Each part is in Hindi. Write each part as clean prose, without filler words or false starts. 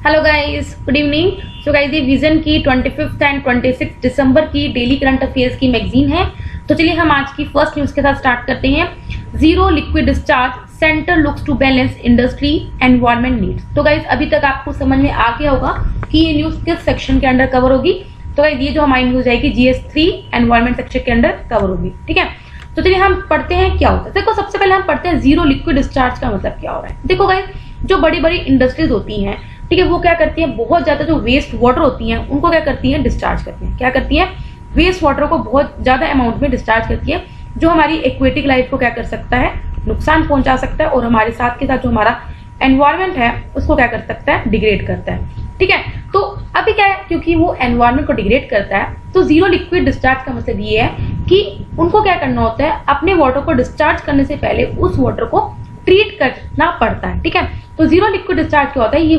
Hello guys, good evening. So guys, ये विजन की 25 एंड 26 दिसंबर की डेली करंट अफेयर्स की मैगजीन है। तो चलिए हम आज की फर्स्ट न्यूज के साथ स्टार्ट करते हैं। Zero liquid discharge, centre looks to balance industry environment needs. तो गाइस, अभी तक आपको समझ में आ गया होगा कि ये न्यूज किस सेक्शन के अंडर कवर होगी। तो गाइस, ये जो हमारी न्यूज आएगी GS3 एनवायरमेंट सेक्शन के अंडर कवर होगी। ठीक है, तो चलिए हम पढ़ते हैं क्या होता है। देखो, सबसे पहले हम पढ़ते हैं जीरो लिक्विड डिस्चार्ज का मतलब क्या हो रहा है। देखो गाइस, जो बड़ी बड़ी इंडस्ट्रीज होती हैं, ठीक है, वो क्या करती हैं, बहुत ज्यादा जो वेस्ट वाटर होती हैं उनको क्या करती हैं, डिस्चार्ज करती हैं। क्या करती हैं, वेस्ट वाटर को बहुत ज्यादा अमाउंट में डिस्चार्ज करती है, जो हमारी एक्वेटिक लाइफ को क्या कर सकता है, नुकसान पहुंचा सकता है, और हमारे साथ के साथ जो हमारा एनवायरमेंट है उसको क्या कर सकता है, डिग्रेड करता है। ठीक है, तो अभी क्या है, क्योंकि वो एनवायरमेंट को डिग्रेड करता है, तो जीरो लिक्विड डिस्चार्ज का मतलब ये है कि उनको क्या करना होता है, अपने वाटर को डिस्चार्ज करने से पहले उस वाटर को ट्रीट करना पड़ता है। ठीक है, तो जीरो लिक्विड डिस्चार्ज क्या होता है, ये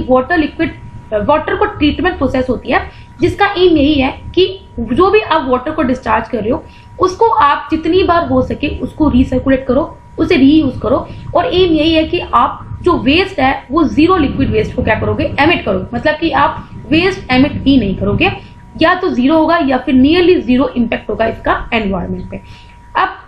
वाटर को ट्रीटमेंट प्रोसेस होती है, जिसका एम यही है कि जो भी आप वाटर को डिस्चार्ज कर रहे हो उसको आप जितनी बार हो सके उसको रिसर्कुलेट करो, उसे रीयूज करो, और एम यही है कि आप जो वेस्ट है वो जीरो लिक्विड वेस्ट को क्या करोगे, एमिट करो। मतलब कि आप वेस्ट एमिट ही नहीं करोगे, या तो जीरो होगा या फिर नियरली जीरो इम्पैक्ट होगा इसका एनवायरमेंट पे। अब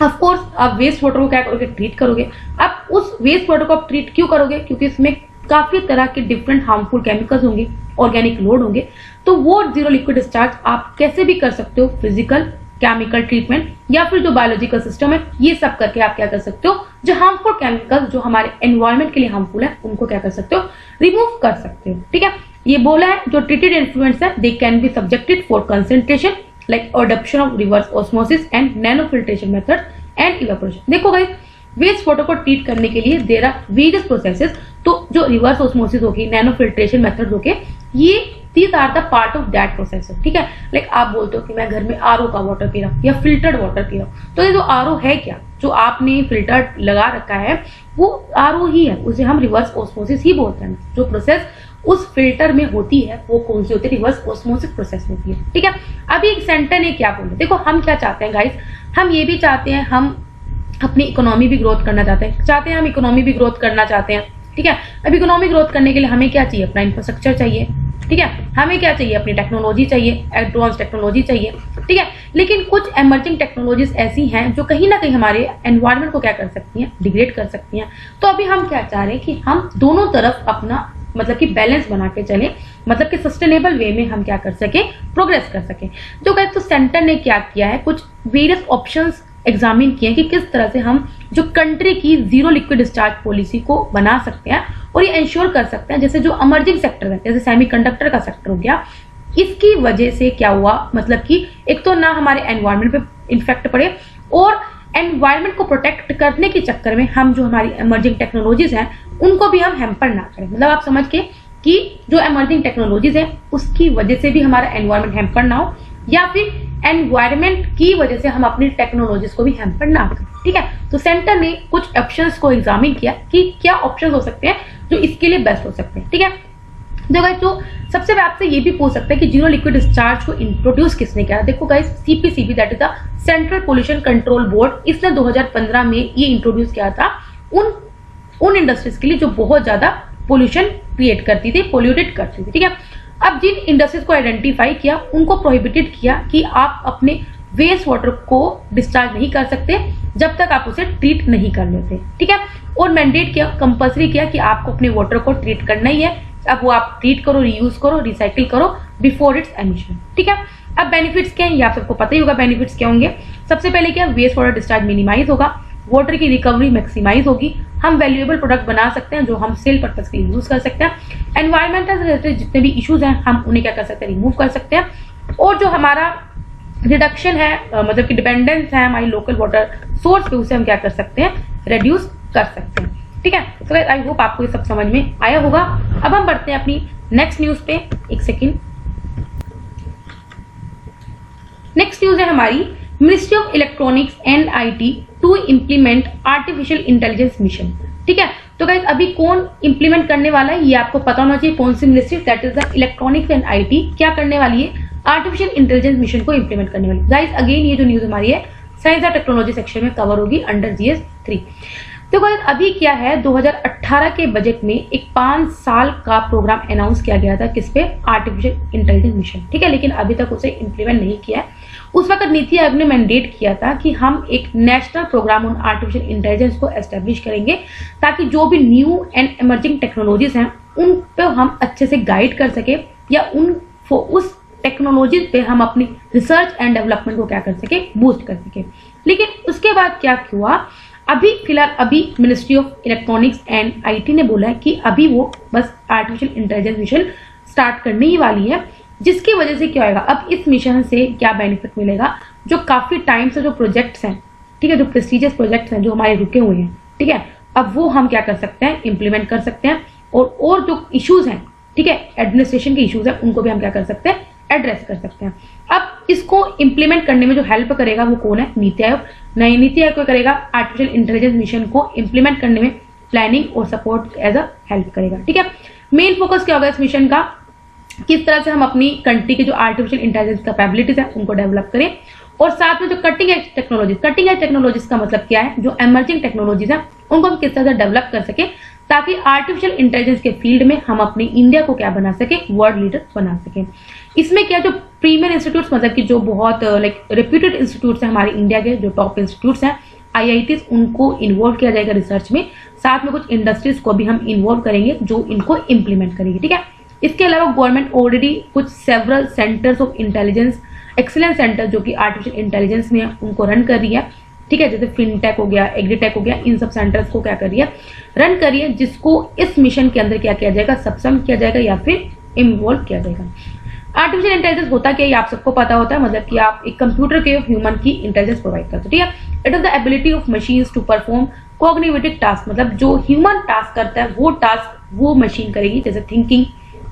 ऑफ कोर्स आप वेस्ट वाटर को क्या करोगे, ट्रीट करोगे। अब उस वेस्ट वाटर को आप ट्रीट क्यों करोगे, क्योंकि इसमें काफी तरह के डिफरेंट हार्मफुल केमिकल्स होंगे, ऑर्गेनिक लोड होंगे। तो वो जीरो लिक्विड डिस्चार्ज आप कैसे भी कर सकते हो, फिजिकल, केमिकल ट्रीटमेंट, या फिर जो बायोलॉजिकल सिस्टम है, ये सब करके आप क्या कर सकते हो, जो हार्मफुल केमिकल्स जो हमारे एनवायरमेंट के लिए हार्मफुल है उनको क्या कर सकते हो, रिमूव कर सकते हो। ठीक है, ये बोला है जो ट्रीटेड इन्फ्लुएंट्स है they can be subjected for concentration like adoption of reverse osmosis and nanofiltration methods and evaporation। देखो गाइस, वेस्ट वाटर को ट्रीट करने के लिए देयर आर वेरियस प्रोसेसेस। तो जो रिवर्स ऑस्मोसिस होगी, नैनो फिल्ट्रेशन मेथड होके, ये these are the part of that process. ठीक है, लाइक आप बोलते हो कि मैं घर में आरओ का वाटर पी रहा हूँ या फिल्टर्ड वाटर पी रहा हूँ, तो ये जो आरओ है, क्या जो आपने फिल्टर लगा रखा है वो आरओ ही है, उसे हम रिवर्स ऑस्मोसिस ही बोलते हैं। जो प्रोसेस उस फिल्टर में होती है वो कौन सी होती है, रिवर्स ऑस्मोसिस प्रोसेस होती है। ठीक है, अभी एक सेंटर ने क्या बोला, देखो हम क्या चाहते हैं गाइस, हम ये भी चाहते हैं, हम अपनी इकोनॉमी भी ग्रोथ करना चाहते हैं, हम इकोनॉमी भी ग्रोथ करना चाहते हैं। ठीक है, अब इकोनॉमी ग्रोथ करने के लिए हमें क्या चाहिए, अपना इंफ्रास्ट्रक्चर चाहिए। ठीक है, हमें क्या चाहिए, अपनी टेक्नोलॉजी चाहिए, एडवांस टेक्नोलॉजी चाहिए। ठीक है, लेकिन कुछ एमर्जिंग टेक्नोलॉजीज ऐसी हैं जो कहीं ना कहीं हमारे एनवायरमेंट को क्या कर सकती हैं, डिग्रेड कर सकती हैं। तो अभी हम क्या चाह रहे हैं कि हम दोनों तरफ अपना मतलब कि बैलेंस बना के चले, मतलब कि सस्टेनेबल वे में हम क्या कर सके, प्रोग्रेस कर सके। जो गाइस, तो सेंटर ने क्या किया है, कुछ वेरियस ऑप्शंस एग्जामिन किए कि किस तरह से हम जो कंट्री की जीरो लिक्विड डिस्चार्ज पॉलिसी को बना सकते हैं और ये इंश्योर कर सकते हैं। जैसे जो इमर्जिंग सेक्टर है, जैसे सेमीकंडक्टर का सेक्टर हो गया, इसकी वजह से क्या हुआ, मतलब कि एक तो ना हमारे एनवायरमेंट पे इफेक्ट पड़े, और एनवायरमेंट को प्रोटेक्ट करने के चक्कर में हम जो हमारी इमर्जिंग टेक्नोलॉजीज हैं उनको भी हम हैम्पर ना करें। मतलब आप समझ के कि जो इमर्जिंग टेक्नोलॉजीज हैं उसकी वजह से भी हमारा एनवायरमेंट हैम्पर ना हो, या फिर एनवायरमेंट की वजह से हम अपनी टेक्नोलॉजीज को भी हैम्पर ना करें। ठीक है, तो सेंटर ने कुछ ऑप्शंस को एग्जामिन किया कि क्या ऑप्शंस हो सकते हैं जो इसके लिए बेस्ट हो सकते हैं। ठीक है, तो सबसे आपसे ये भी पूछ सकते हैं कि जीरो लिक्विड डिस्चार्ज को इंट्रोड्यूस किसने किया। देखो guys, CPCB that is the central pollution control board, इसने 2015 में ये इंट्रोड्यूस किया था उन इंडस्ट्रीज के लिए जो बहुत ज्यादा पोल्यूशन क्रिएट करती थी, पोल्यूटेड करती थी। ठीक है, अब जिन इंडस्ट्रीज को आइडेंटिफाई किया उनको प्रोहिबिटेड किया कि आप अपने वेस्ट वाटर को डिस्चार्ज नहीं कर सकते जब तक आप उसे ट्रीट नहीं कर लेते। ठीक है, और मैंडेट किया, कंपल्सरी किया कि आपको अपने वाटर को ट्रीट करना ही है। अब वो आप ट्रीट करो, रीयूज करो, रिसाइकिल करो बिफोर इट्स एमिशन। ठीक है, अब बेनिफिट्स क्या है, ये आप सबको पता ही होगा बेनिफिट्स क्या होंगे। सबसे पहले क्या, वेस्ट वाटर डिस्चार्ज मिनिमाइज होगा, वाटर की रिकवरी मैक्सिमाइज होगी, हम वैल्यूएबल प्रोडक्ट बना सकते हैं जो हम सेल पर्पस के लिए यूज कर सकते हैं। एनवायरमेंटल रिलेटेड जितने भी इश्यूज हैं हम उन्हें क्या कर सकते हैं, रिमूव कर सकते हैं। और जो हमारा रिडक्शन है, मतलब कि डिपेंडेंस है हमारी लोकल वाटर सोर्स पे, उसे हम क्या कर सकते हैं, रिड्यूस कर सकते हैं। ठीक है, तो आई होप आपको ये सब समझ में आया होगा। अब हम बढ़ते हैं अपनी नेक्स्ट न्यूज पे। एक सेकेंड, नेक्स्ट न्यूज है हमारी ministry of electronics and IT to implement artificial intelligence mission. ठीक है, तो गाइस अभी कौन इंप्लीमेंट करने वाला है ये आपको पता होना चाहिए, कौन सी ministry, that is the electronics and IT क्या करने वाली है, आर्टिफिशियल इंटेलिजेंस मिशन को इंप्लीमेंट करने वाली। गाइस अगेन ये जो न्यूज हमारी है साइंस एंड टेक्नोलॉजी सेक्शन में कवर होगी अंडर GS3। तो गाइस अभी क्या है, 2018 के बजट में एक 5 साल का प्रोग्राम अनाउंस किया गया था किस पे, आर्टिफिशियल इंटेलिजेंस मिशन, ठीक है, लेकिन अभी तक उसे इम्प्लीमेंट नहीं किया है। उस वक्त नीति आयोग ने मैंडेट किया था कि हम एक national programme on artificial intelligence को एस्टेब्लिश करेंगे ताकि जो भी न्यू एंड इमर्जिंग टेक्नोलॉजीज हैं उन पे हम अच्छे से गाइड कर सके या उस टेक्नोलॉजी पे हम अपनी रिसर्च एंड डेवलपमेंट को क्या कर सके, बूस्ट कर सके। लेकिन उसके बाद क्या हुआ, अभी फिलहाल अभी ministry of electronics and IT ने बोला है कि अभी वो बस आर्टिफिशियल इंटेलिजेंस मिशन स्टार्ट करने ही वाली है, जिसकी वजह से क्या होगा, अब इस मिशन से क्या बेनिफिट मिलेगा, जो काफी टाइम से जो प्रोजेक्ट्स हैं, ठीक है, जो प्रेस्टिजियस प्रोजेक्ट्स हैं जो हमारे रुके हुए हैं, ठीक है, अब वो हम क्या कर सकते हैं, इम्प्लीमेंट कर सकते हैं, और जो इश्यूज हैं, ठीक है, एडमिनिस्ट्रेशन के इश्यूज हैं, उनको भी हम क्या कर सकते हैं, एड्रेस कर सकते हैं। अब इसको इम्प्लीमेंट करने में जो हेल्प करेगा वो कौन है, नीति आयोग। नई नीति आयोग करेगा आर्टिफिशियल इंटेलिजेंस मिशन को इम्प्लीमेंट करने में प्लानिंग और सपोर्ट एज अ हेल्प करेगा, ठीक है। मेन फोकस क्या होगा इस मिशन का, किस तरह से हम अपनी कंट्री की जो आर्टिफिशियल इंटेलिजेंस कैपेबिलिटीज है उनको डेवलप करें, और साथ में जो कटिंग एज टेक्नोलॉजीज का मतलब क्या है, जो एमर्जिंग टेक्नोलॉजीज है उनको हम किस तरह से डेवलप कर सके ताकि आर्टिफिशियल इंटेलिजेंस के फील्ड में हम अपने इंडिया को क्या बना सके, वर्ल्ड लीडर बना सके। इसमें क्या, जो प्रीमियर इंस्टीट्यूट्स मतलब कि जो बहुत रेप्यूटेड इंस्टीट्यूट्स हैं हमारे इंडिया के, जो टॉप इंस्टीट्यूट्स हैं, IITs, उनको इन्वॉल्व किया जाएगा रिसर्च में। साथ में कुछ इंडस्ट्रीज को भी हम इन्वॉल्व करेंगे जो इनको इम्प्लीमेंट करेंगे, ठीक है। इसके अलावा गवर्नमेंट ऑलरेडी कुछ several centres of intelligence excellence centre जो कि आर्टिफिशियल इंटेलिजेंस में उनको रन कर रही है, ठीक है, जैसे फिनटेक हो गया, एग्रीटेक हो गया, इन सब सेंटर्स को क्या कर रही है, रन कर रही है, जिसको इस मिशन के अंदर क्या किया जाएगा, सब्सम किया जाएगा या फिर इन्वॉल्व किया जाएगा। आर्टिफिशियल इंटेलिजेंस होता क्या है, आप सबको पता होता है, मतलब कि आप एक कंप्यूटर के ह्यूमन की इंटेलिजेंस प्रोवाइड करते हो, ठीक है। It is the ability of machines to perform cognitive task, मतलब जो ह्यूमन टास्क करता है वो टास्क वो मशीन करेगी, जैसे thinking,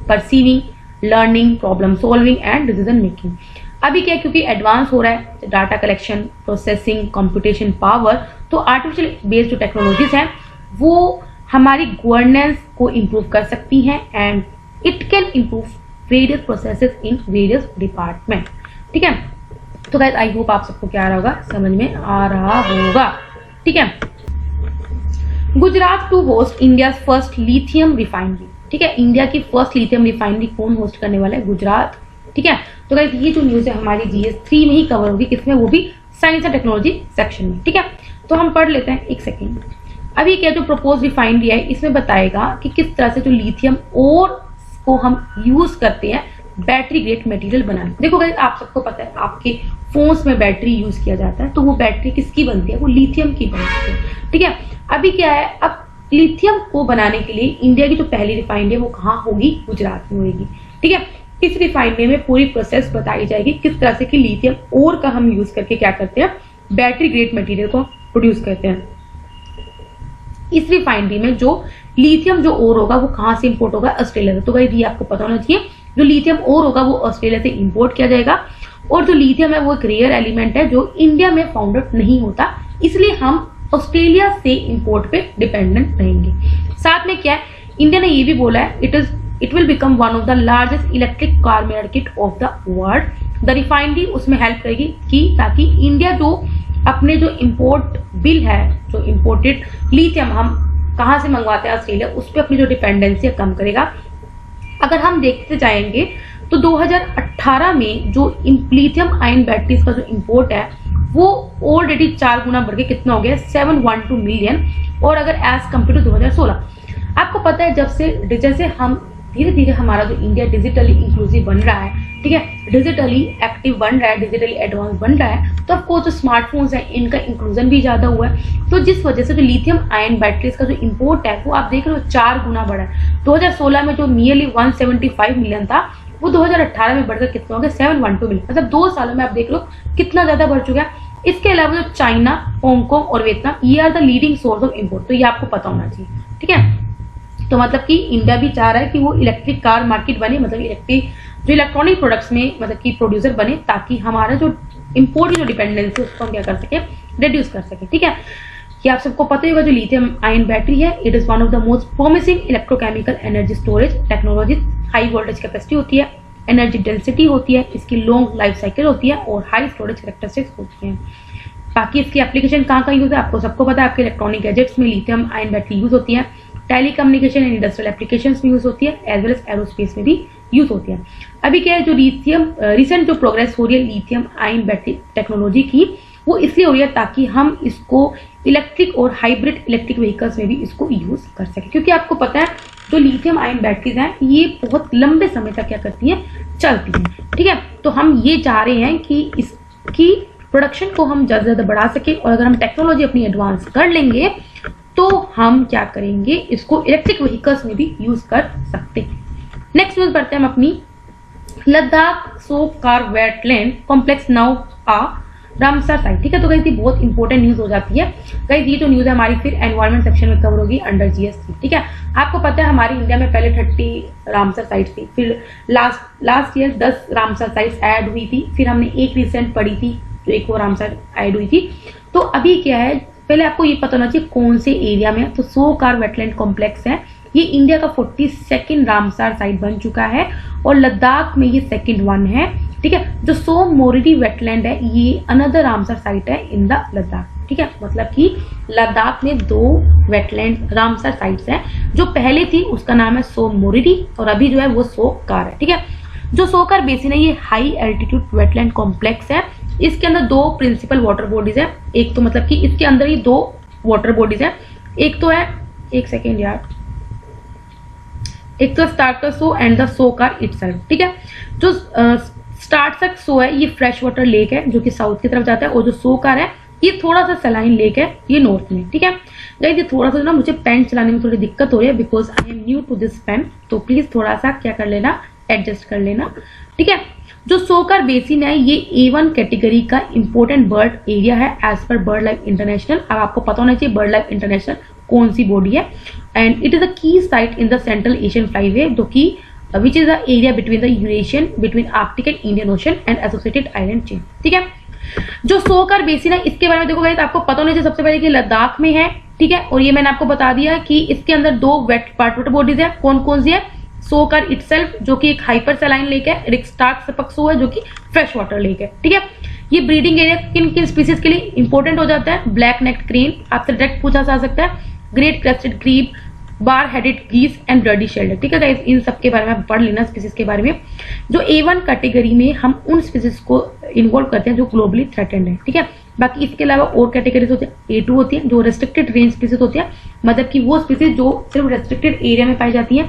perceiving, learning, problem solving and decision making. अभी क्या, क्योंकि एडवांस हो रहा है data collection, processing, computation power, तो आर्टिफिशियल बेस्ड जो टेक्नोलॉजीज हैं वो हमारी गवर्नेंस को इम्प्रूव कर सकती हैं and it can improve various processes in various department, ठीक है। तो गाइस आई होप आप सबको क्या आ रहा होगा, समझ में आ रहा होगा, ठीक है। Gujarat to host India first lithium refinery, ठीक है, इंडिया की फर्स्ट लिथियम रिफाइनरी कौन होस्ट करने वाला है, गुजरात, ठीक है। तो गाइस ये जो न्यूज है हमारी GS3 में ही कवर होगी, किसमें, वो भी साइंस एंड टेक्नोलॉजी सेक्शन में, ठीक है। तो हम पढ़ लेते हैं एक सेकेंड। अभी क्या जो प्रपोज रिफाइनरी है इसमें बताएगा कि किस तरह से जो लिथियम और को हम यूज करते हैं बैटरी ग्रेड मटेरियल बनाने। देखो गाइस आप सबको पता है आपके फोन्स में बैटरी यूज किया जाता है, तो वो बैटरी किसकी बनती है, वो लिथियम की बनती है, ठीक है। अभी क्या है, अब लिथियम को बनाने के लिए इंडिया की जो पहली रिफाइनरी है वो कहाँ होगी, गुजरात में होगी, ठीक है। इस रिफाइनरी में पूरी प्रोसेस बताई जाएगी किस तरह से कि लिथियम ओर का हम यूज करके क्या करते हैं, बैटरी ग्रेड मटेरियल को प्रोड्यूस करते हैं। इस रिफाइनरी में जो लिथियम जो ओर होगा वो कहाँ से इंपोर्ट होगा, ऑस्ट्रेलिया से। तो गाइस ये आपको पता होना चाहिए, जो लिथियम ओर होगा वो ऑस्ट्रेलिया से इंपोर्ट किया जाएगा, और जो लिथियम है वो एक रेयर एलिमेंट है जो इंडिया में फाउंड आउट नहीं होता, इसलिए हम ऑस्ट्रेलिया से इंपोर्ट पे डिपेंडेंट रहेंगे। साथ में क्या है, इंडिया ने ये भी बोला है it will become one of the largest electric car market of the world. The refinery उसमें हेल्प करेगी कि ताकि इंडिया जो अपने जो इम्पोर्ट बिल है, जो इम्पोर्टेड लिथियम हम कहाँ से मंगवाते हैं ऑस्ट्रेलिया, उस पर अपनी जो डिपेंडेंसी है कम करेगा। अगर हम देखते जाएंगे तो 2018 में जो लिथियम आयन बैटरीज का जो इम्पोर्ट है वो ऑलरेडी 4 गुना बढ़ के कितना हो गया, 712 मिलियन, और अगर एज कम्पेयर टू 2016, आपको पता है जैसे हम धीरे धीरे हमारा जो इंडिया डिजिटली इंक्लूसिव बन रहा है, ठीक है, डिजिटली एक्टिव बन रहा है, डिजिटली एडवांस बन रहा है, तो ऑफकोर्स जो स्मार्टफोन्स हैं इनका इंक्लूजन भी ज्यादा हुआ है, तो जिस वजह से जो लिथियम आयन बैटरीज का जो इंपोर्ट है वो आप देख रहे हो 4 गुना बढ़ा है। 2016 में जो नियरली 175 मिलियन था वो 2018 में बढ़कर कितना हो गया, 712 मिलियन, मतलब 2 सालों में आप देख लो कितना ज्यादा बढ़ चुका है। इसके अलावा जो चाइना, हांगकांग और वियतनाम, ये are the leading source of import, तो ये आपको पता होना चाहिए, ठीक है। तो मतलब कि इंडिया भी चाह रहा है कि वो इलेक्ट्रिक कार मार्केट बने, मतलब इलेक्ट्रॉनिक प्रोडक्ट्स में मतलब कि प्रोड्यूसर बने, ताकि हमारा जो इंपोर्ट की जो डिपेंडेंसी उसको हम क्या कर सके, रिड्यूस कर सके, ठीक है। कि आप सबको पता ही होगा जो लिथियम आयन बैटरी है, it is one of the most promising electrochemical energy storage technology. High voltage capacity होती है, एनर्जी डेंसिटी होती है, इसकी लॉन्ग लाइफ साइकिल होती है और हाई स्टोरेज कैरेक्टरिस्टिक्स होती है। बाकी इसकी एप्लीकेशन कहाँ यूज है आपको सबको पता है। आपके इलेक्ट्रॉनिक गैजेट्स में लिथियम आयन बैटरी यूज होती है, टेलीकम्युनिकेशन एंड इंडस्ट्रियल एप्लीकेशंस में यूज होती है, एज वेल एज एरोस्पेस में भी यूज होती है। अभी क्या है, जो रिसेंट जो प्रोग्रेस हो रही है लिथियम आयन बैटरी टेक्नोलॉजी की, वो इसलिए हो रही है ताकि हम इसको इलेक्ट्रिक और हाइब्रिड इलेक्ट्रिक व्हीकल्स में भी इसको यूज कर सकें। क्योंकि आपको पता है जो लिथियम आयन बैटरीज हैं ये बहुत लंबे समय तक क्या करती हैं, चलती हैं। ठीक है, तो हम ये चाह रहे हैं कि इसकी प्रोडक्शन को हम ज़्यादा से ज़्यादा बढ़ा सके, और अगर हम टेक्नोलॉजी अपनी एडवांस कर लेंगे तो हम क्या करेंगे, इसको इलेक्ट्रिक व्हीकल्स में भी यूज कर सकते हैं। नेक्स्ट न्यूज पढ़ते हैं हम अपनी। Ladakh Sokar wetland complex now आ रामसर साइट। ठीक है, तो गाइस ये बहुत इंपॉर्टेंट न्यूज हो जाती है। गाइस ये जो न्यूज है हमारी फिर एनवायरमेंट सेक्शन में कवर होगी अंडर GS3। ठीक है, आपको पता है हमारी इंडिया में पहले 30 रामसर साइट थी, फिर last year 10 Ramsar sites add हुई थी, फिर हमने एक रिसेंट पढ़ी थी जो एक वो रामसर ऐड हुई थी। तो अभी क्या है, पहले आपको ये पता होना चाहिए कौन से एरिया में है। तो सोकार वेटलैंड कॉम्प्लेक्स है, ये इंडिया का 42nd रामसर साइट बन चुका है और लद्दाख में ये सेकंड वन है। ठीक है, जो सो मोरिडी वेटलैंड है ये अनदर रामसर साइट है इन द लद्दाख। ठीक है, मतलब कि लद्दाख में 2 वेटलैंड रामसर साइट्स हैं। जो पहले थी उसका नाम है सो मोरिडी और अभी जो है वो सोकार है। ठीक है, जो सोकार बेसिन है ये हाई एल्टीट्यूड वेटलैंड कॉम्प्लेक्स है। इसके अंदर 2 प्रिंसिपल वाटर बॉडीज है। एक तो मतलब कि इसके अंदर ही 2 वाटर बॉडीज है। एक तो है, एक सेकेंड यार, एक तो स्टार्टर सो एंड द सोकार इटसेल्फ। ठीक है, जो स्टार्टर सो है ये फ्रेश वाटर लेक है जो कि साउथ की तरफ जाता है, और जो सोकार है ये थोड़ा सा सलाइन लेक है, ये नॉर्थ में। ठीक है गाइस, ये थोड़ा सा ना मुझे पेन चलाने में थोड़ी दिक्कत हो रही है because I am new to this pen, तो प्लीज थोड़ा सा क्या कर लेना, एडजस्ट कर लेना। ठीक है, जो सोकार बेसिन है ये A1 कैटेगरी का इंपॉर्टेंट बर्ड एरिया है as per bird life international. अब आपको पता होना चाहिए बर्ड लाइफ इंटरनेशनल कौन सी बॉडी है, and it is a key site in the central Asian flyway, जो कि which is the area between the Eurasian, between Arctic and Indian ocean and associated island chain. ठीक है, जो सोकार बेसिन है इसके बारे में देखो गाइस, आपको पता होना चाहिए सबसे पहले कि लद्दाख में है। ठीक है, और ये मैंने आपको बता दिया कि इसके अंदर 2 वेट वाटर बॉडीज है। कौन कौन सी है, सोकार इटसेल्फ जो कि एक हाइपर सलाइन लेक है, रिक्स्टार्क सपक्सो है जो कि फ्रेश वाटर लेक है। ठीक है, ये ब्रीडिंग एरिया किन किन स्पीसीज के लिए इंपॉर्टेंट हो जाता है, ब्लैक नेक्ड क्रेन आपसे डायरेक्ट पूछा जा सकता है, ग्रेट क्रेस्टेड ग्रीब, बार हेडेड गीस एंड ब्लडी शेल्डर। ठीक है गाइस, इन सब के बारे में आप पढ़ लेना स्पीसीज के बारे में। जो A1 कैटेगरी में हम उन स्पीसीज को इन्वॉल्व करते हैं जो ग्लोबली थ्रेटेंड है। ठीक है, बाकी इसके अलावा और कैटेगरीज होती है। A2 होती है जो रेस्ट्रिक्टेड रेंज स्पीसीज होती है, मतलब कि वो स्पीसीज जो सिर्फ रेस्ट्रिक्टेड एरिया में पाई जाती है।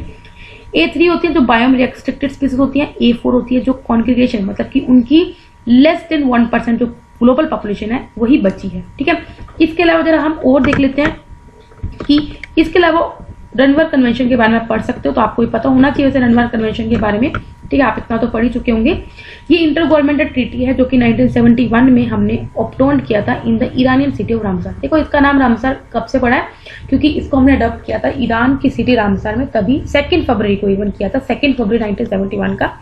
A3 होती है जो बायोम रेस्ट्रिक्टेड स्पीसीज होती है। A4 होती है जो कॉन्ग्रीगेशन, मतलब कि उनकी लेस देन 1% जो ग्लोबल पॉपुलेशन है वही बची है। ठीक है, इसके अलावा जरा हम और देख लेते हैं कि इसके अलावा रनवर कन्वेंशन के बारे में पढ़ सकते हो, तो आपको पता होना चाहिए वैसे रनवर कन्वेंशन के बारे में। ठीक है, आप इतना तो पढ़ ही चुके होंगे। ये इंटर गवर्नमेंटल ट्रीटी है जो कि 1971 में हमने ऑप्टोन किया था in the Iranian city of Ramsar. देखो इसका नाम रामसर कब से पड़ा है, क्योंकि इसको हमने अडॉप्ट किया था ईरान की सिटी रामसर में, तभी 2 फरवरी को इवन किया था, 2 फरवरी 1971 का।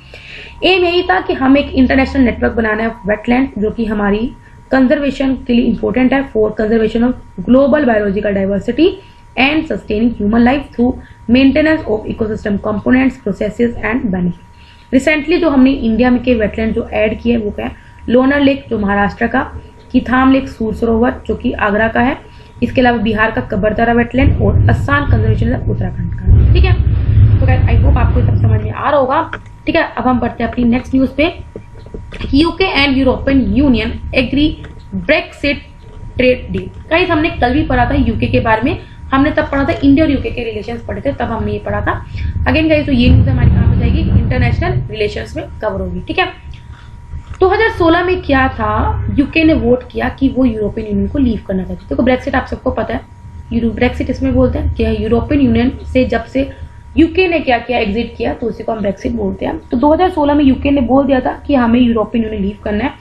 एम यही था कि हम एक इंटरनेशनल नेटवर्क बनाना है वेटलैंड जो कि हमारी कंजर्वेशन के लिए इंपॉर्टेंट है, for conservation of global biological diversity and sustaining human life through maintenance of ecosystem components, processes and benefit। Recently जो हमने इंडिया में के वेटलैंड जो ऐड किए वो क्या है, लोनार लेक जो महाराष्ट्र का, किथाम लेक सूर सरोवर जो कि आगरा का है, इसके अलावा बिहार का कबरतारा वेटलैंड और असम कंजर्वेशन उत्तराखंड का। ठीक है, तो गाइस आई होप आपको सब समझ में आ रहा होगा। ठीक है, अब हम बढ़ते हैं अपनी नेक्स्ट न्यूज पे। UK and European Union agree Brexit trade deal. Guys हमने कल भी पढ़ा था यूके के बारे में, हमने तब पढ़ा था इंडिया और यूके के रिलेशंस पढ़े थे, तब हमने ये पढ़ा था। अगेन गाइस तो ये न्यूज हमारी कहां पे जाएगी, इंटरनेशनल रिलेशंस में कवर होगी। ठीक है, 2016 में क्या था, यूके ने वोट किया कि वो यूरोपियन यूनियन को लीव करना चाहती है। देखो ब्रेक्सिट आप सबको पता है, ब्रेक्सिट इसमें बोलते हैं कि यूरोपियन यूनियन से जब से यूके ने क्या किया, एग्जिट किया, तो उसी को हम ब्रेक्सिट बोलते हैं। तो 2016 में यूके ने बोल दिया था कि हमें यूरोपियन यूनियन लीव करना है,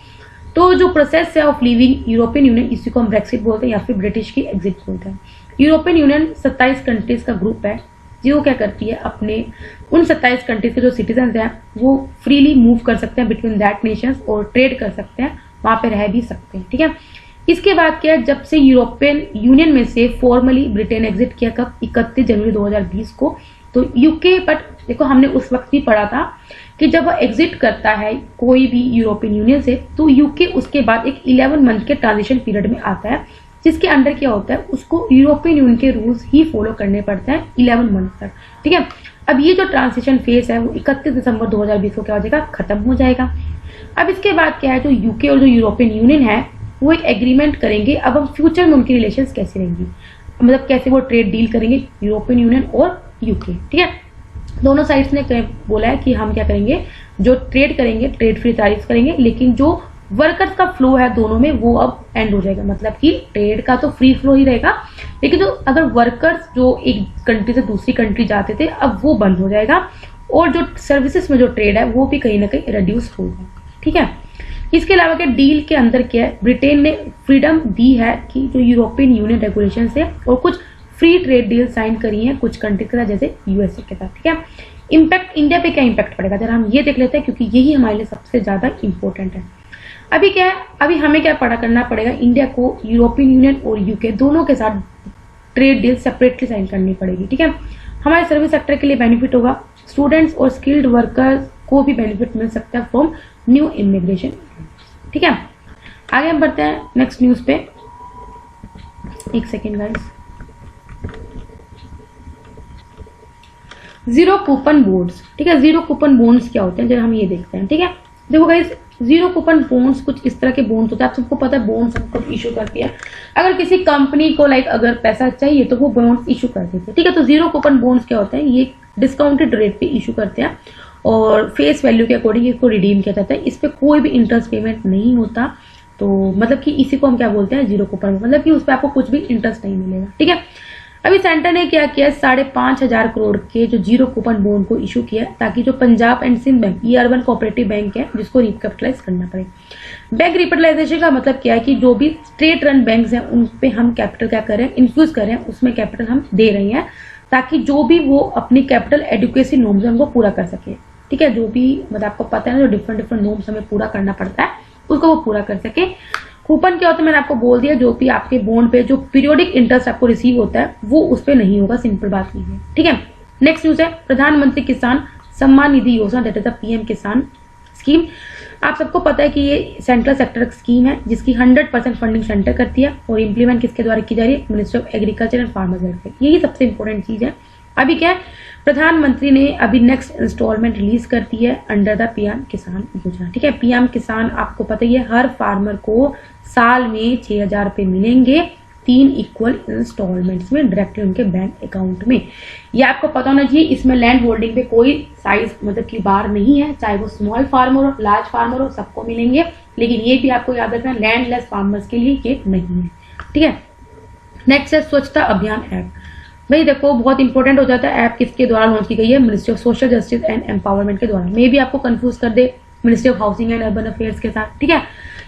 तो जो प्रोसेस है ऑफ लीविंग यूरोपियन यूनियन इसी को हम ब्रेक्सिट बोलते हैं या फिर ब्रिटिश की एग्जिट बोलते हैं। यूरोपियन यूनियन 27 कंट्रीज का ग्रुप है जो क्या करती है, अपने उन 27 कंट्रीज के जो सिटीजन हैं वो फ्रीली मूव कर सकते हैं बिटवीन दैट नेशंस और ट्रेड कर सकते हैं, वहां पे रह भी सकते हैं। ठीक है, इसके बाद क्या है, जब से यूरोपियन यूनियन में से फॉर्मली ब्रिटेन एग्जिट किया कब, 31 जनवरी 2020 को, तो यूके बट देखो हमने उस वक्त भी पढ़ा था कि जब वो एग्जिट करता है कोई भी यूरोपियन यूनियन से तो यूके उसके बाद एक 11 मंथ के ट्रांजिशन पीरियड में आता है, जिसके अंडर क्या होता है उसको यूरोपियन यूनियन के रूल्स ही फॉलो करने पड़ते हैं 11 मंथ तक। ठीक है, अब ये जो ट्रांजिशन फेज है वो 31 दिसंबर 2020 को क्या हो जाएगा, खत्म हो जाएगा। अब इसके बाद क्या है, जो यूके और जो यूरोपियन यूनियन है वो एक एग्रीमेंट करेंगे। अब हम फ्यूचर में उनकी रिलेशंस कैसे रहेंगी, मतलब कैसे वो ट्रेड डील करेंगे यूरोपियन यूनियन और यूके। ठीक है, दोनों साइड्स ने बोला है कि हम क्या करेंगे, जो ट्रेड करेंगे ट्रेड फ्री तारीफ करेंगे, लेकिन जो वर्कर्स का फ्लो है दोनों में वो अब एंड हो जाएगा। मतलब कि ट्रेड का तो फ्री फ्लो ही रहेगा, लेकिन जो अगर वर्कर्स जो एक कंट्री से दूसरी कंट्री जाते थे अब वो बंद हो जाएगा, और जो सर्विसेज में जो ट्रेड है वो भी कहीं ना कहीं रिड्यूस होगा। ठीक है, इसके अलावा क्या डील के अंदर क्या है, ब्रिटेन ने फ्रीडम दी है कि जो यूरोपियन यूनियन रेगुलेशन है और कुछ फ्री ट्रेड डील साइन करी है कुछ कंट्री के साथ, जैसे यूएसए के साथ। ठीक है, इम्पैक्ट इंडिया पे क्या इम्पैक्ट पड़ेगा जरा हम ये देख लेते हैं, क्योंकि यही हमारे लिए सबसे ज्यादा इंपॉर्टेंट है। अभी क्या है, अभी हमें क्या करना पड़ेगा, इंडिया को यूरोपियन यूनियन और यूके दोनों के साथ ट्रेड डील सेपरेटली साइन करनी पड़ेगी। ठीक है, हमारे सर्विस सेक्टर के लिए बेनिफिट होगा, स्टूडेंट्स और स्किल्ड वर्कर्स को भी बेनिफिट मिल सकता है फ्रॉम न्यू इमिग्रेशन। ठीक है, आगे हम बढ़ते हैं नेक्स्ट न्यूज पे। एक second guys, zero coupon bonds. ठीक है, जीरो कूपन बोन्ड्स क्या होते हैं जब हम ये देखते हैं। ठीक है, देखो गाइस, जीरो कूपन बोन्ड्स कुछ इस तरह के बोन्ड्स होते हैं, आप सबको पता है बोन्ड्स हमको इशू करती है अगर किसी कंपनी को अगर पैसा चाहिए तो वो बोन्ड्स इशू कर देते हैं। ठीक है, तो जीरो कूपन बोन्ड्स क्या होते हैं, ये डिस्काउंटेड रेट पे इशू करते हैं और फेस वैल्यू के अकॉर्डिंग इसको रिडीम किया जाता है। इस पे कोई भी इंटरेस्ट पेमेंट नहीं होता, तो मतलब कि इसी को हम क्या बोलते हैं, जीरो कूपन, मतलब कि उस पर आपको कुछ भी इंटरेस्ट नहीं मिलेगा। ठीक है, अभी सेंटर ने क्या किया, 5,500 करोड़ के जो जीरो कूपन बॉन्ड को इशू किया, ताकि जो पंजाब एंड सिंध बैंक, ये अर्बन कोऑपरेटिव बैंक है जिसको रिकैपिटलाइज करना पड़े। बैंक रिकैपिटलाइजेशन का मतलब क्या है कि जो भी स्टेट रन बैंक्स हैं उन पे हम कैपिटल क्या कर रहे हैं, इन्फ्यूज कर रहे हैं, उसमें कैपिटल हम दे रहे हैं, ताकि जो भी वो अपनी कैपिटल एडुकेसी नॉर्म्स है उनको पूरा कर सके। ठीक है, जो भी मतलब आपको पता है ना, जो डिफरेंट नॉर्म्स हमें पूरा करना पड़ता है उसको वो पूरा कर सके। कूपन क्या होता है मैंने आपको बोल दिया, जो भी आपके बॉन्ड पे जो पीरियोडिक इंटरेस्ट आपको रिसीव होता है वो उस पर नहीं होगा, सिंपल बात नहीं है। ठीक है, नेक्स्ट न्यूज है प्रधानमंत्री किसान सम्मान निधि योजना, दैट इज द पीएम किसान स्कीम। आप सबको पता है कि ये सेंट्रल सेक्टर स्कीम है जिसकी 100% फंडिंग सेंटर करती है और इम्प्लीमेंट किसके द्वारा की जा रही है, ministry of agriculture and farmers welfare. यही सबसे इंपॉर्टेंट चीज है। अभी क्या है, प्रधानमंत्री ने अभी नेक्स्ट इंस्टॉलमेंट रिलीज कर दी है अंडर द पीएम किसान योजना। ठीक है, पीएम किसान आपको पता ही है, हर फार्मर को साल में 6,000 रुपए मिलेंगे 3 इक्वल इंस्टॉलमेंट्स में डायरेक्टली उनके बैंक अकाउंट में। ये आपको पता होना चाहिए, इसमें लैंड होल्डिंग पे कोई साइज मतलब की बार नहीं है, चाहे वो स्मॉल फार्मर हो लार्ज फार्मर हो सबको मिलेंगे, लेकिन ये भी आपको याद रखना लैंडलेस फार्मर्स के लिए ये नहीं है। ठीक है, नेक्स्ट है स्वच्छता अभियान ऐप। भाई देखो बहुत इंपॉर्टेंट हो जाता है, ऐप किसके द्वारा लॉन्च की गई है, ministry of social justice and empowerment के द्वारा। मे भी आपको कंफ्यूज कर दे ministry of housing and urban affairs के साथ। ठीक है,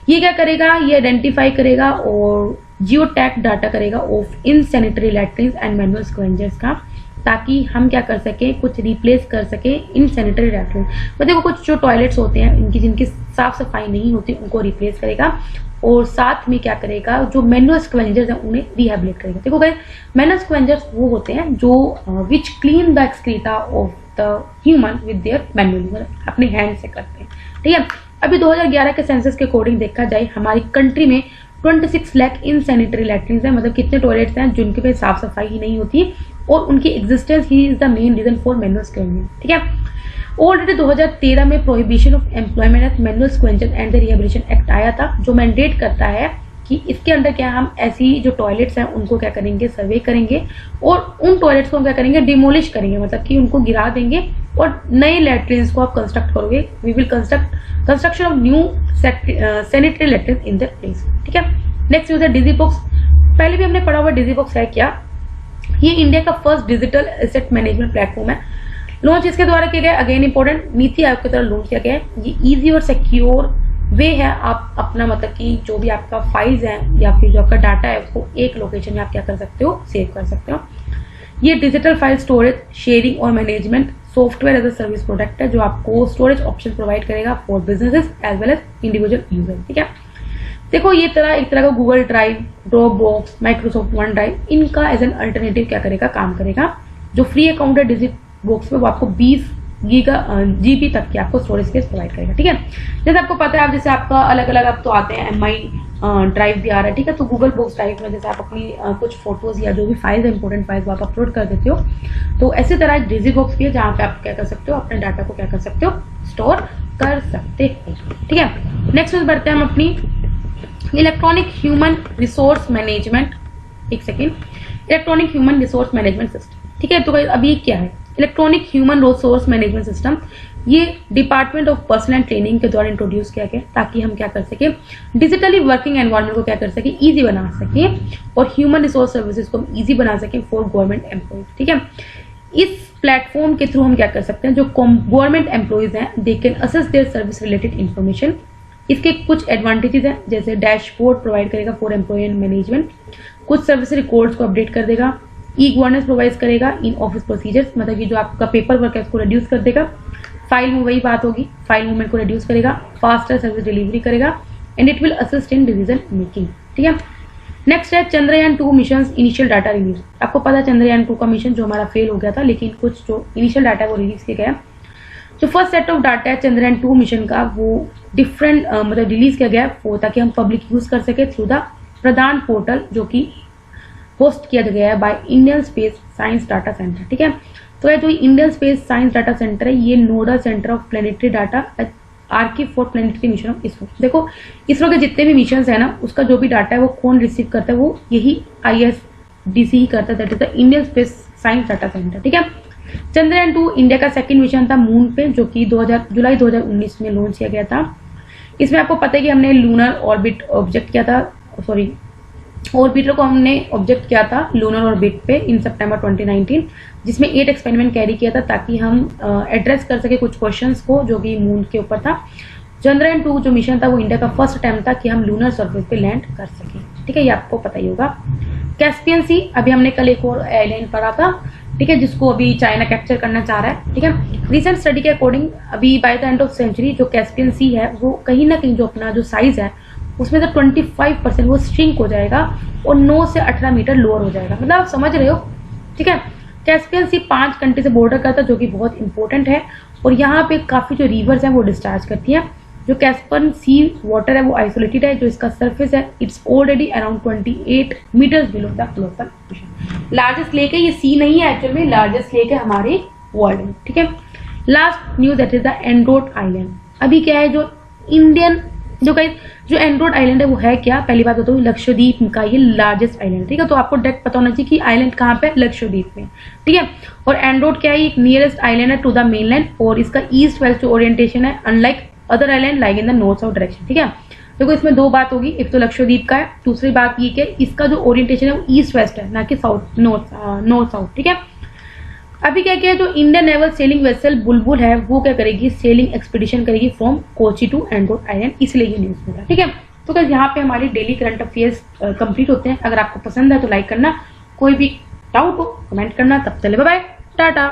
ये क्या करेगा, ये आइडेंटिफाई करेगा और जियो टैग डाटा करेगा of in sanitary latrines and manual scavengers का, ताकि हम क्या कर सके, कुछ रिप्लेस कर सके इन सैनिटरी लैट्रिन्स। मतलब देखो कुछ जो टॉयलेट्स होते हैं इनकी जिनकी साफ सफाई नहीं होती उनको रिप्लेस करेगा, और साथ में क्या करेगा, जो मैनुअल स्क्वेंजर्स हैं उन्हें रिहेबिलिट करेगा। देखो गाइस, मैनुअल स्क्वेंजर्स वो होते हैं जो which clean the excreta of the human with their manual, अपने हैंड से करते हैं। ठीक है, अभी 2011 के सेंसस के अकॉर्डिंग देखा जाए हमारी कंट्री में 26 लाख इन सैनिटरी लैट्रिन्स हैं, मतलब कितने टॉयलेट्स हैं जिनके पे साफ सफाई ही नहीं होती, और उनकी एग्जिस्टेंस ही is the main reason for manual scavenging. ठीक है, ऑलरेडी 2013 में prohibition of employment of manual scavenger and the rehabilitation act आया था, जो मैंडेट करता है कि इसके अंदर क्या हम ऐसी जो टॉयलेट्स हैं उनको क्या करेंगे, सर्वे करेंगे और उन टॉयलेट्स को हम क्या करेंगे, डिमोलिश करेंगे, मतलब कि उनको गिरा देंगे और नए लैट्रिन्स को आप कंस्ट्रक्ट करोगे। We will construction of new sanitary latrines in the place. ठीक है, नेक्स्ट यूज है डिजीबॉक्स। पहले भी हमने पढ़ा हुआ डिजीबॉक्स है क्या, ये इंडिया का first digital asset management platform है। लॉन्च इसके द्वारा किया गया, अगेन इंपॉर्टेंट, नीति आयोग की तरफ लॉन्च किया गया है। ये इजी और सिक्योर वे है, आप अपना मतलब कि जो भी आपका फाइल्स हैं या फिर जो आपका डाटा है उसको एक लोकेशन में आप क्या कर सकते हो, सेव कर सकते हो। ये डिजिटल फाइल स्टोरेज, शेयरिंग और management software as a service product है, जो आपको स्टोरेज ऑप्शन प्रोवाइड करेगा for businesses as well as individual user. ठीक है, देखो ये एक तरह का Google drive, drop box, Microsoft one drive, इनका एज एन अल्टरनेटिव क्या करेगा, काम करेगा। जो फ्री अकाउंट है डिजिट बॉक्स में वो आपको 20 GB तक की आपको स्टोरेज स्पेस प्रोवाइड करेगा। ठीक है, जैसे आपको पता है, आप जैसे आपका अलग अलग अब तो आते हैं MI ड्राइव भी आ रहा है। ठीक है, तो गूगल बुक्स ड्राइव में जैसे आप अपनी कुछ फोटोज या जो भी फाइल्स है, इंपॉर्टेंट फाइल्स आप अपलोड कर देते हो, तो ऐसी तरह एक डिजी बॉक्स भी है जहाँ पे आप क्या कर सकते हो, अपने डाटा को क्या कर सकते हो, स्टोर कर सकते हो। ठीक है, नेक्स्ट बढ़ते हैं हम अपनी इलेक्ट्रॉनिक ह्यूमन रिसोर्स मैनेजमेंट। एक second, electronic human resource management system. ठीक है, तो अभी क्या है electronic human resource management system? ये department of personnel and training के द्वारा इंट्रोड्यूस किया गया ताकि हम क्या कर सके, डिजिटली वर्किंग एनवायरनमेंट को क्या कर सके, इजी बना सके और ह्यूमन रिसोर्स सर्विसेज को इजी बना सके फॉर गवर्नमेंट एम्प्लॉयज। ठीक है, इस प्लेटफॉर्म के थ्रू हम क्या कर सकते हैं, जो गवर्नमेंट एम्प्लॉयज हैं they can assess their service related information. इसके कुछ एडवांटेजेस हैं, जैसे डैशबोर्ड प्रोवाइड करेगा फॉर एम्प्लॉय एंड मैनेजमेंट, कुछ सर्विस रिकॉर्ड्स को अपडेट कर देगा, ई गवर्नेंस प्रोवाइड करेगा इन ऑफिस प्रोसीजर्स, मतलब कि जो आपका पेपर वर्क है उसको रिड्यूस कर देगा, फाइल में वही बात होगी, फाइल मूवमेंट को रिड्यूस करेगा, फास्टर सर्विस डिलीवरी करेगा and it will assist in decision making. ठीक है, नेक्स्ट है Chandrayaan 2 mission initial data release. आपको पता है चंद्रयान 2 का मिशन जो हमारा फेल हो गया था, लेकिन कुछ जो इनिशियल डाटा है वो रिलीज किया गया। जो फर्स्ट सेट ऑफ डाटा है चंद्रयान 2 मिशन का, वो डिफरेंट मतलब रिलीज किया गया वो ताकि हम पब्लिक यूज कर सके थ्रू द प्रधान पोर्टल, जो कि होस्ट किया गया है by Indian space science data centre. ठीक है, तो ये जो Indian space science data centre है, ये nodal centre of planetary data archive for planetary mission of ISRO. देखो, इसरो के जितने भी मिशन है ना, उसका जो भी डाटा है वो कौन रिसीव करता है, वो यही ISDC ही करता है, that is the Indian space science data centre. ठीक है, चंद्रयान 2 इंडिया का सेकंड मिशन था मून पे, जो कि जुलाई 2019 में लॉन्च किया गया था। इसमें आपको पता है कि हमने लूनर ऑर्बिट ऑब्जेक्ट किया था, सॉरी ऑर्बिटर को हमने ऑब्जेक्ट किया था लूनर ऑर्बिट पे इन सितंबर 2019, जिसमें 8 एक्सपेरिमेंट कैरी किया था ताकि हम एड्रेस कर सके कुछ क्वेश्चंस को जो कि मून के ऊपर था। चंद्रयान 2 जो मिशन था वो इंडिया का फर्स्ट अटेम्प्ट था कि हम लूनर सरफेस पे लैंड कर सके। ठीक है, ये आपको पता ही होगा। कैस्पियन सी, अभी हमने कल एक और आइलैंड पढ़ा था, ठीक है, जिसको अभी चाइना कैप्चर करना चाह रहा है। ठीक है, रिसेंट स्टडी के अकॉर्डिंग अभी by the end of century जो कैस्पियन सी है वो कहीं ना कहीं जो अपना जो साइज है उसमें से 25% वो श्रिंक हो जाएगा और 9 से 18 मीटर लोअर हो जाएगा, मतलब आप समझ रहे हो। ठीक है, कैस्पियन सी 5 कंट्री से बॉर्डर करता है, जो कि बहुत इंपॉर्टेंट है, और यहाँ पे काफी जो रिवर्स हैं वो डिस्चार्ज करती हैं। जो कैस्पियन सी वाटर है वो आइसोलेटेड है, जो इसका सरफेस है it's already around 28 metres below the global ocean. Largest lake है ये, सी नहीं है एक्चुअल में, लार्जेस्ट लेक है हमारे वर्ल्ड में। ठीक है, last news that is the Androth island. अभी क्या है, जो इंडियन जो एंड्रोड आइलैंड है वो है क्या, पहली बात बताऊँ, लक्षद्वीप का ये लार्जेस्ट आइलैंड। ठीक है, तो आपको डायरेक्ट पता होना चाहिए कि आइलैंड कहाँ पे, लक्षद्वीप में। ठीक है, और एंड्रोड क्या है, एक नियरेस्ट आइलैंड है टू द मेनलैंड, और इसका ईस्ट वेस्ट जो ओरिएंटेशन है unlike other island like in the north south direction. ठीक है, देखो इसमें दो बात होगी, एक तो लक्षद्वीप का है, दूसरी बात ये कि इसका जो ओरिएंटेशन है वो ईस्ट वेस्ट है, ना कि साउथ नॉर्थ साउथ। ठीक है, अभी क्या किया, जो इंडियन नेवल सेलिंग वेसल बुलबुल है वो क्या करेगी, सेलिंग एक्सपीडिशन करेगी फ्रॉम कोची टू एंड्रोड आइलैंड, इसलिए ये न्यूज मिला। ठीक है, तो गाइस यहाँ पे हमारे डेली करंट अफेयर्स कंप्लीट होते हैं। अगर आपको पसंद है तो लाइक करना, कोई भी डाउट हो कमेंट करना। तब चले बाय बाय, टाटा।